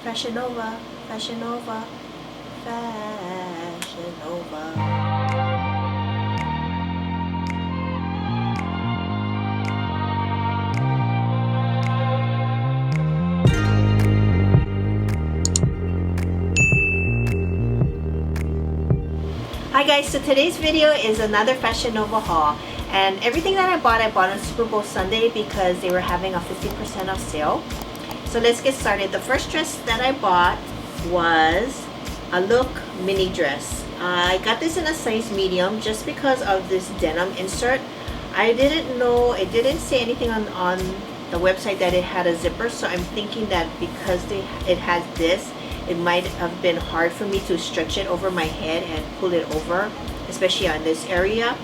Fashion Nova, Fashion Nova, Fashion Nova. Hi guys, so today's video is another Fashion Nova haul, and everything that I bought on Super Bowl Sunday because they were having a 50% off sale. So let's get started. The first dress that I bought was a look mini dress. I got this in a size medium just because of this denim insert. I didn't know, it didn't say anything on the website that it had a zipper, so I'm thinking that because it has this, it might have been hard for me to stretch it over my head and pull it over, especially on this area.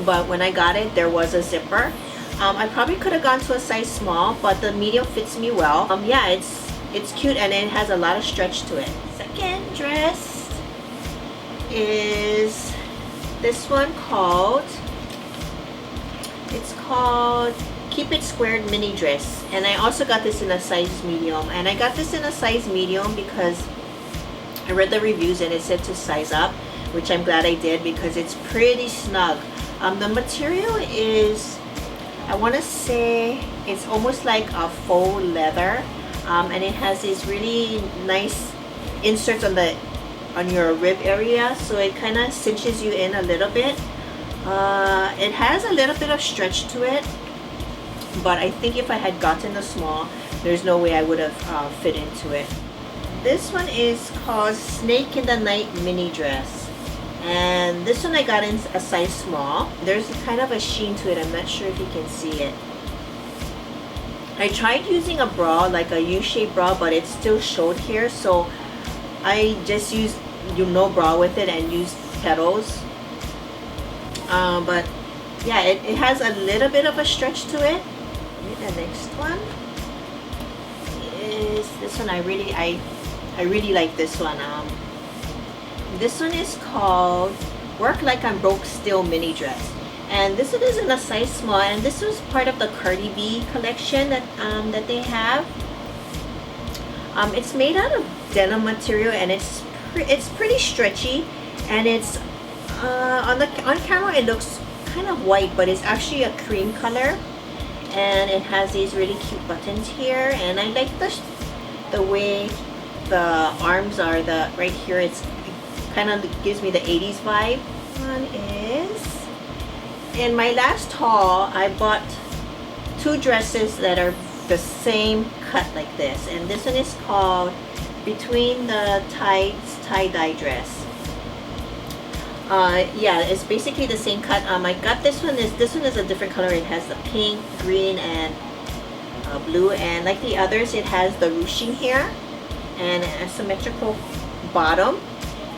But when I got it, there was a zipper. I probably could have gone to a size small, but the medium fits me well. Yeah, it's cute and it has a lot of stretch to it. Second dress is this one called, it's called Keep It Squared mini dress, and I also got this in a size medium, and I got this in a size medium because I read the reviews and it said to size up, which I'm glad I did because it's pretty snug. The material is, I want to say it's almost like a faux leather, and it has these really nice inserts on your rib area, so it kind of cinches you in a little bit. It has a little bit of stretch to it, but I think if I had gotten the small, there's no way I would have fit into it. This one is called Snake in the Night mini dress, and this one I got in a size small. There's kind of a sheen to it. I'm not sure if you can see it. I tried using a bra, like a U-shaped bra, but it still showed here, so I just used no bra with it and used petals. But yeah, it has a little bit of a stretch to it. The next one is this one. I really like this one. This one is called Work Like I'm Broke Still mini dress, and this one is in a size small, and this was part of the Cardi B collection that they have. It's made out of denim material, and it's pretty stretchy, and it's on camera it looks kind of white, but it's actually a cream color, and it has these really cute buttons here, and I like the way the arms are. Right here, it kind of gives me the 80s vibe. One is, in my last haul, I bought two dresses that are the same cut like this, and this one is called Between the Tides tie-dye dress. Yeah, it's basically the same cut. I got this one is a different color. It has the pink, green, and blue, and like the others, it has the ruching here and a symmetrical bottom,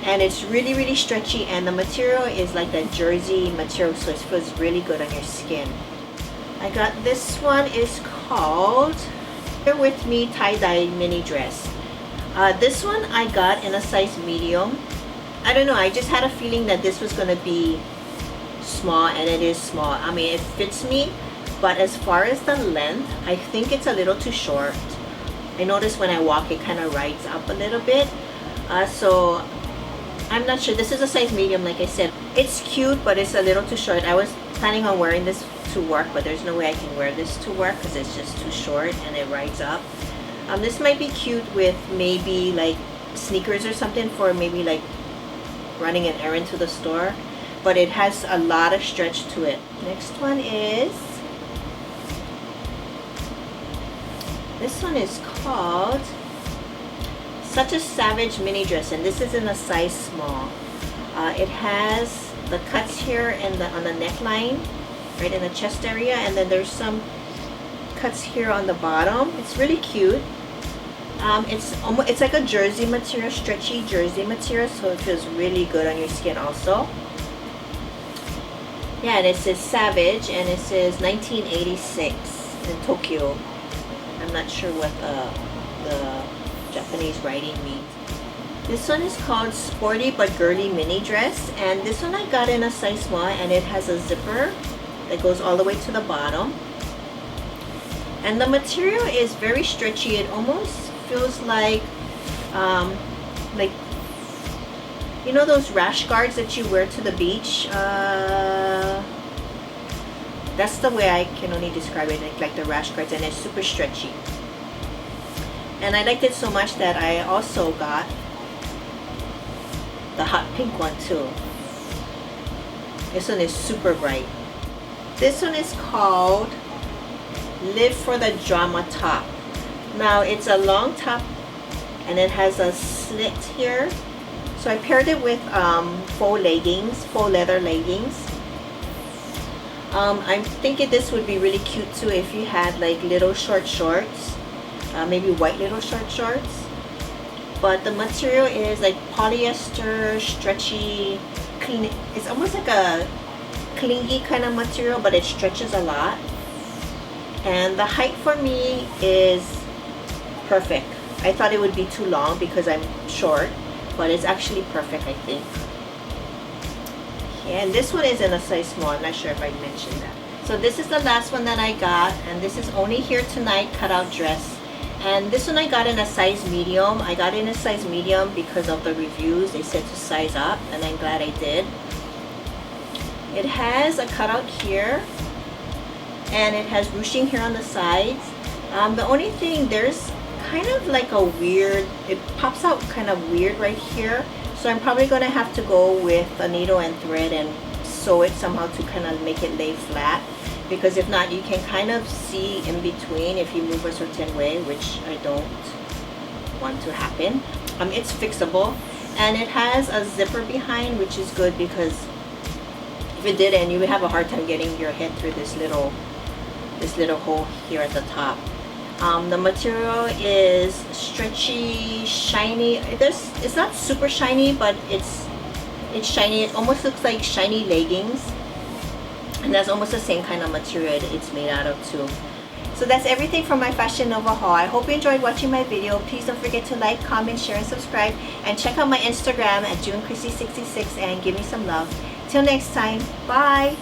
and it's really stretchy, and the material is like that jersey material, so it feels really good on your skin. I got this one is called Here With Me tie-dye mini dress. This one I got in a size medium. I don't know, I just had a feeling that this was going to be small, and it is small. I mean, it fits me, but as far as the length, I think it's a little too short. I notice when I walk, it kind of rides up a little bit. So I'm not sure. This is a size medium, like I said. It's cute, but it's a little too short. I was planning on wearing this to work, but there's no way I can wear this to work because it's just too short and it rides up. This might be cute with maybe like sneakers or something, for maybe like running an errand to the store, but it has a lot of stretch to it. Next one is, this one is called Such a Savage mini dress, and this is in a size small. It has the cuts here and on the neckline, right in the chest area, and then there's some cuts here on the bottom. It's really cute. It's like a jersey material, stretchy jersey material, so it feels really good on your skin also. Yeah, and it says Savage, and it says 1986 in Tokyo. I'm not sure what the Japanese writing means. This one is called Sporty but Girly mini dress, and this one I got in a size small, and it has a zipper that goes all the way to the bottom. And the material is very stretchy. It almost feels like you know those rash guards that you wear to the beach. That's the way I can only describe it, like the rash guards, and it's super stretchy. And I liked it so much that I also got the hot pink one too. This one is super bright. This one is called Live for the Drama Top. Now it's a long top and it has a slit here. So I paired it with faux leggings, faux leather leggings. I'm thinking this would be really cute too if you had like little short shorts, maybe white little short shorts. But the material is like polyester, stretchy, clean. It's almost like a clingy kind of material, but it stretches a lot. And the height for me is perfect. I thought it would be too long because I'm short, but it's actually perfect, I think. And this one is in a size small. I'm not sure if I mentioned that. So this is the last one that I got, and this is Only Here Tonight Cutout Dress. And this one I got in a size medium. I got in a size medium because of the reviews. They said to size up, and I'm glad I did. It has a cutout here, and it has ruching here on the sides. The only thing, there's kind of like a weird, it pops out kind of weird right here. So I'm probably going to have to go with a needle and thread and sew it somehow to kind of make it lay flat, because if not, you can kind of see in between if you move a certain way, which I don't want to happen. It's fixable, and it has a zipper behind, which is good, because if it didn't, you would have a hard time getting your head through this little hole here at the top. The material is stretchy, shiny. It's not super shiny, but it's shiny. It almost looks like shiny leggings, and that's almost the same kind of material it's made out of too. So that's everything from my Fashion Nova haul. I hope you enjoyed watching my video. Please don't forget to like, comment, share, and subscribe, and check out my Instagram at JuneChristy66 and give me some love. Till next time, bye.